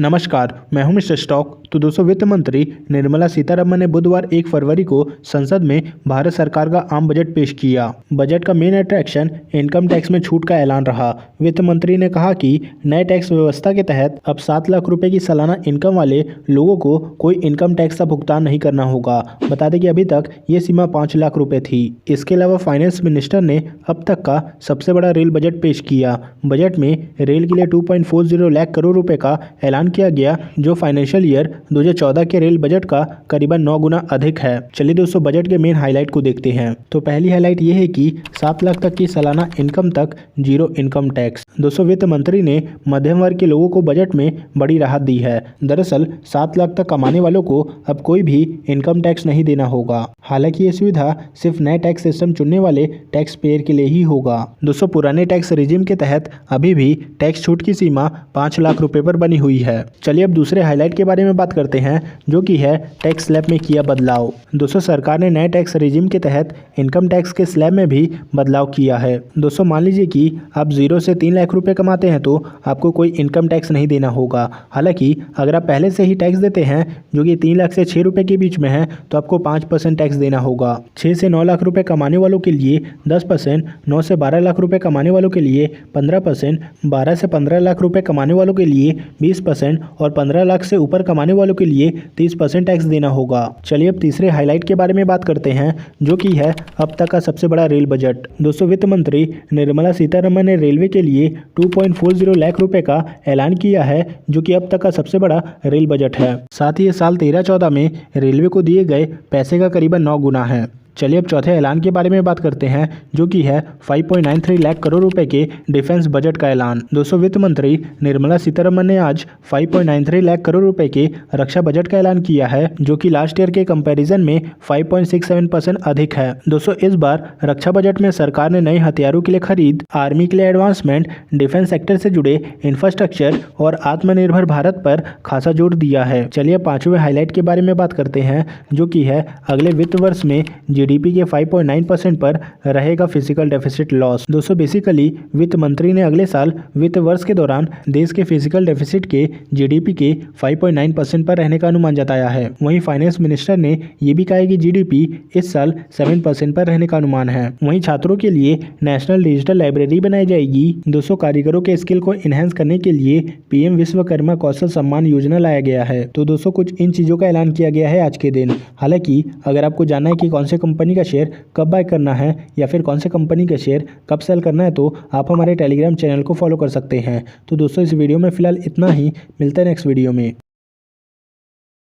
नमस्कार, मैं हूं मिस्टर स्टॉक। तो दोस्तों, वित्त मंत्री निर्मला सीतारमण ने बुधवार 1 फरवरी को संसद में भारत सरकार का आम बजट पेश किया। बजट का मेन अट्रैक्शन इनकम टैक्स में छूट का ऐलान रहा। वित्त मंत्री ने कहा कि नए टैक्स व्यवस्था के तहत अब 7 लाख रुपए की सालाना इनकम वाले लोगों को कोई इनकम टैक्स का भुगतान नहीं करना होगा। बता दें कि अभी तक ये सीमा 5 लाख रुपए थी। इसके अलावा फाइनेंस मिनिस्टर ने अब तक का सबसे बड़ा रेल बजट पेश किया। बजट में रेल के लिए 2.40 लाख करोड़ रुपए का ऐलान किया गया, जो फाइनेंशियल ईयर 2014 के रेल बजट का करीबन 9 गुना अधिक है। चलिए दोस्तों, बजट के मेन हाईलाइट को देखते हैं। तो पहली हाईलाइट ये है कि 7 लाख तक की सालाना इनकम तक जीरो इनकम टैक्स। दोस्तों, वित्त मंत्री ने मध्यम वर्ग के लोगों को बजट में बड़ी राहत दी है। दरअसल 7 लाख तक कमाने वालों को अब कोई भी इनकम टैक्स नहीं देना होगा। हालांकि ये सुविधा सिर्फ नए टैक्स सिस्टम चुनने वाले टैक्स पेयर के लिए ही होगा। दोस्तों, पुराने टैक्स रिजीम के तहत अभी भी टैक्स छूट की सीमा 5 लाख रुपए पर बनी हुई है। चलिए अब दूसरे हाईलाइट के बारे में बात करते हैं, जो कि है टैक्स स्लैब में किया बदलाव। दोस्तों, सरकार ने नए टैक्स रिजीम के तहत इनकम टैक्स के स्लैब में भी बदलाव किया है। दोस्तों, मान लीजिए कि आप 0 से 3 लाख रुपए कमाते हैं तो आपको कोई इनकम टैक्स नहीं देना होगा। हालांकि अगर आप पहले से ही टैक्स देते हैं, जो कि 3 लाख से 6 रुपए के बीच में है, तो आपको 5% टैक्स देना होगा। 6 से 9 लाख रुपए कमाने वालों के लिए 10%, 9 से 12 लाख रुपए कमाने वालों के लिए 15%, 12 से 15 लाख रुपए कमाने वालों के लिए 20% और 15 लाख से ऊपर कमाने वालों के लिए 30% टैक्स देना होगा। चलिए अब तीसरे हाईलाइट के बारे में बात करते हैं, जो कि है अब तक का सबसे बड़ा रेल बजट। दोस्तों, वित्त मंत्री निर्मला सीतारमण ने रेलवे के लिए 2.40 लाख रुपए का ऐलान किया है, जो कि अब तक का सबसे बड़ा रेल बजट है। साथ ही ये साल 13-14 में रेलवे को दिए गए पैसे का करीबन 9 गुना है। चलिए अब चौथे ऐलान के बारे में बात करते हैं, जो कि है 5.93 लाख करोड़ रुपए के डिफेंस बजट का ऐलान। दोस्तों, वित्त मंत्री निर्मला सीतारमण ने आज 5.93 लाख करोड़ रुपए के रक्षा बजट का ऐलान किया है, जो कि लास्ट ईयर के कंपैरिजन में 5.67% अधिक है। दोस्तों, इस बार रक्षा बजट में सरकार ने नए हथियारों के लिए खरीद, आर्मी के लिए एडवांसमेंट, डिफेंस सेक्टर से जुड़े इंफ्रास्ट्रक्चर और आत्मनिर्भर भारत पर खासा जोर दिया है। चलिए 5वें हाईलाइट के बारे में बात करते हैं, जो कि है अगले वित्त वर्ष में जीडीपी के 5.9% पर रहेगा फिजिकल डेफिसिट लॉस। दोस्तों, बेसिकली वित्त मंत्री ने अगले साल वित्त वर्ष के दौरान देश के फिजिकल डेफिसिट के जीडीपी के 5.9% पर रहने का अनुमान जताया है। वहीं फाइनेंस मिनिस्टर ने यह भी कहा है कि जीडीपी इस साल 7% पर रहने का अनुमान है। वहीं छात्रों के लिए नेशनल डिजिटल लाइब्रेरी बनाई जाएगी। दोस्तों, कारीगरों के स्किल को इनहेंस करने के लिए पीएम विश्वकर्मा कौशल सम्मान योजना लाया गया है। तो दोस्तों, कुछ इन चीजों का ऐलान किया गया है आज के दिन। हालांकि अगर आपको जानना है कि कौन से कंपनी का शेयर कब बाय करना है या फिर कौन से कंपनी का शेयर कब सेल करना है, तो आप हमारे टेलीग्राम चैनल को फॉलो कर सकते हैं। तो दोस्तों, इस वीडियो में फिलहाल इतना ही। मिलते हैं नेक्स्ट वीडियो में।